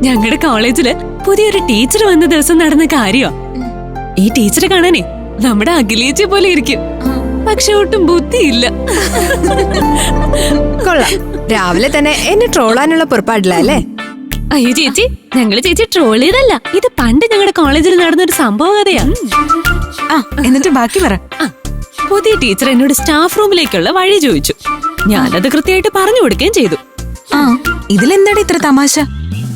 ഞങ്ങളുടെ കോളേജില് പുതിയൊരു ടീച്ചർ വന്ന ദിവസം നടന്ന കാര്യോ. ഈ ടീച്ചറെ കാണാനേ നമ്മുടെ അഖിലേച്ചി പോലെ ഇരിക്കും, പക്ഷെ ഒട്ടും ബുദ്ധിയില്ല. കൊള്ളാം, രാവിലെ തന്നെ എന്നെ ട്രോളാനുള്ള പുറപ്പാടില്ല അല്ലേ? അയ്യോ ചേച്ചി, ഞങ്ങള് ചേച്ചി ട്രോൾ ചെയ്തല്ല, ഇത് പണ്ട് ഞങ്ങളുടെ കോളേജിൽ നടന്നൊരു സംഭവ കഥയാ. എന്നിട്ട് ബാക്കി പറ. പുതിയ ടീച്ചർ എന്നോട് സ്റ്റാഫ് റൂമിലേക്കുള്ള വഴി ചോദിച്ചു. ഞാനത് കൃത്യമായിട്ട് പറഞ്ഞു കൊടുക്കുകയും ചെയ്തു. ഇതിലെന്താണ് ഇത്ര തമാശ?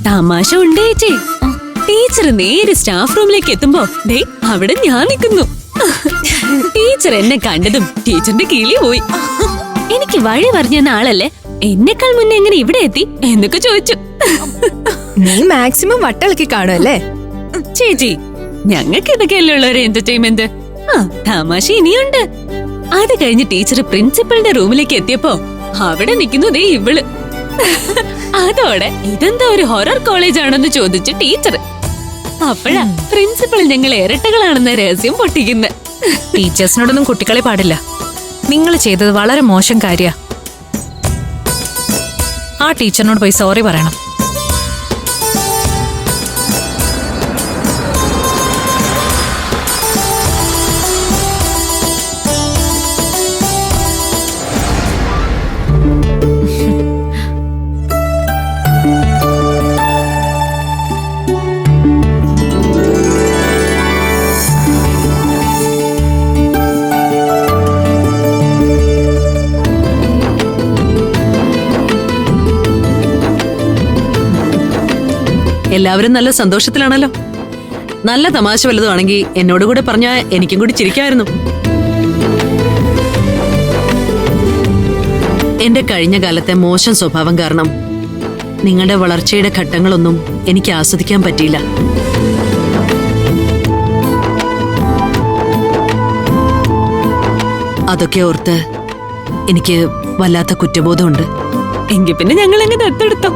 തമാശ ഉണ്ട് ചേച്ചി. ടീച്ചർ നേരെ സ്റ്റാഫ് റൂമിലേക്ക് എത്തുമ്പോ ദേ അവിടെ ഞാൻ നിൽക്കുന്നു. ടീച്ചർ എന്നെ കണ്ടതും ടീച്ചറിന്റെ കിളി പോയി. എനിക്ക് വഴി പറഞ്ഞു തന്ന ആളല്ലേ, എന്നെക്കാൾ മുന്നേ എങ്ങനെ ഇവിടെ എത്തി എന്നൊക്കെ ചോദിച്ചു. നീ മാക്സിമം വട്ടിളക്കി കാണുമല്ലേ? ചേച്ചി, ഞങ്ങൾക്ക് ഇതൊക്കെയല്ലേ ഉള്ള ഒരു എന്റർടൈൻമെന്റ്. തമാശ ഇനിയുണ്ട്. അത് കഴിഞ്ഞ് ടീച്ചർ പ്രിൻസിപ്പളിന്റെ റൂമിലേക്ക് എത്തിയപ്പോ അവിടെ നിൽക്കുന്നു ദേ ഇവള്. അതോടെ ഇതെന്താ ഒരു ഹൊറർ കോളേജ് ആണെന്ന് ചോദിച്ചു ടീച്ചർ. അപ്പോഴാ പ്രിൻസിപ്പൾ ഞങ്ങൾ ഇരട്ടകളാണെന്ന രഹസ്യം പൊട്ടിക്കുന്ന. ടീച്ചേഴ്സിനോടൊന്നും കുട്ടികളെ പാടില്ല. നിങ്ങൾ ചെയ്തത് വളരെ മോശം കാര്യ. ആ ടീച്ചറിനോട് പോയി സോറി പറയണം. എല്ലാവരും നല്ല സന്തോഷത്തിലാണല്ലോ. നല്ല തമാശ വല്ലതുമാണെങ്കിൽ എന്നോട് കൂടെ പറഞ്ഞാൽ എനിക്കും കൂടി ചിരിക്കായിരുന്നു. എന്റെ കഴിഞ്ഞ കാലത്തെ മോശം സ്വഭാവം കാരണം നിങ്ങളുടെ വളർച്ചയുടെ ഘട്ടങ്ങളൊന്നും എനിക്ക് ആസ്വദിക്കാൻ പറ്റിയില്ല. അതൊക്കെ ഓർത്ത് എനിക്ക് വല്ലാത്ത കുറ്റബോധമുണ്ട്. എങ്കിൽ പിന്നെ ഞങ്ങൾ എങ്ങനെ ദത്തെടുത്തോ?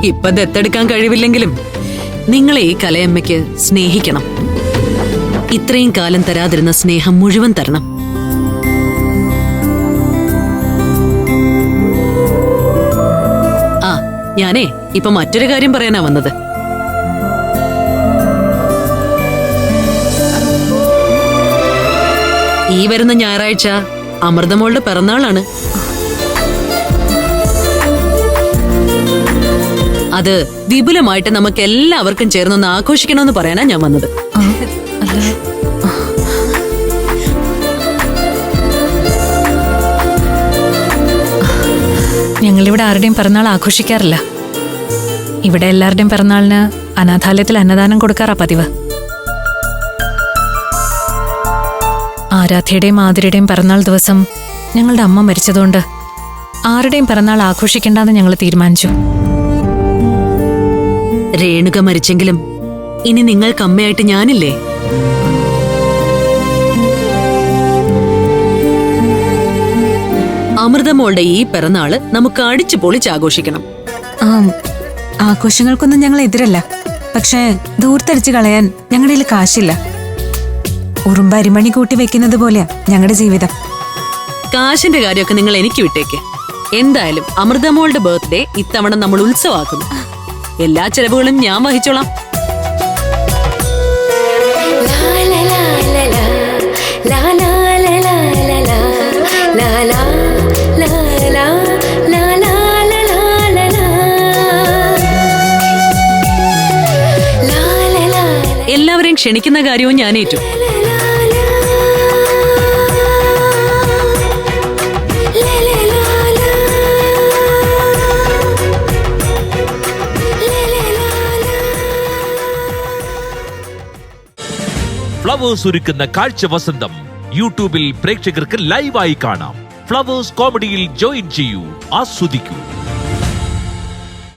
ഇപ്പൊ ദത്തെടുക്കാൻ കഴിവില്ലെങ്കിലും നിങ്ങളെ ഈ കലയമ്മയ്ക്ക് സ്നേഹിക്കണം. ഇത്രയും കാലം തരാതിരുന്ന സ്നേഹം മുഴുവൻ തരണം. ഞാനേ ഇപ്പൊ മറ്റൊരു കാര്യം പറയാനാ വന്നത്. ഈ വരുന്ന ഞായറാഴ്ച അമൃതമോളുടെ പിറന്നാളാണ്. അത് വിപുലമായിട്ട് നമുക്ക് എല്ലാവർക്കും ചേർന്നൊന്ന് ആഘോഷിക്കണമെന്ന് പറയാനാ ഞാൻ വന്നത്. ഞങ്ങളിവിടെ ആരുടെയും പിറന്നാൾ ആഘോഷിക്കാറില്ല. ഇവിടെ എല്ലാവരുടെയും പിറന്നാളിന് അനാഥാലയത്തിൽ അന്നദാനം കൊടുക്കാറാ പതിവ്. ആരാധ്യയുടെയും ആതിരയുടെയും പിറന്നാൾ ദിവസം ഞങ്ങളുടെ അമ്മ മരിച്ചതുകൊണ്ട് ആരുടെയും പിറന്നാൾ ആഘോഷിക്കേണ്ടെന്ന് ഞങ്ങൾ തീരുമാനിച്ചു. രേണുക മരിച്ചെങ്കിലും ഇനി നിങ്ങൾക്ക് അമ്മയായിട്ട് ഞാനില്ലേ? അമൃതമോളുടെ ഈ പിറന്നാള് നമുക്ക് അടിച്ചു പൊളിച്ച് ആഘോഷിക്കണം. ആഘോഷങ്ങൾക്കൊന്നും ഞങ്ങൾ എതിരല്ല, പക്ഷേ ദൂർത്തടിച്ചു കളയാൻ ഞങ്ങളുടെ കാശില്ല. ഉറുമ്പ് അരിമണി കൂട്ടി വെക്കുന്നത് പോലെയാ ഞങ്ങളുടെ ജീവിതം. കാശിന്റെ കാര്യമൊക്കെ നിങ്ങൾ എനിക്ക് വിട്ടേക്ക്. എന്തായാലും അമൃതമോളുടെ ബർത്ത്ഡേ ഇത്തവണ നമ്മൾ ഉത്സവമാക്കുന്നു. എല്ലാ ചെലവുകളും ഞാൻ വഹിച്ചോളാം. എല്ലാവരെയും ക്ഷണിക്കുന്ന കാര്യവും ഞാൻ ഏറ്റു. ഫ്ലവേഴ്സ് ഒരുക്കുന്ന കാഴ്ച വസന്തം യൂട്യൂബിൽ പ്രേക്ഷകർക്ക് ലൈവായി കാണാം. ഫ്ലവേഴ്സ് കോമഡിയിൽ ജോയിൻ ചെയ്യൂ, ആസ്വദിക്കൂ.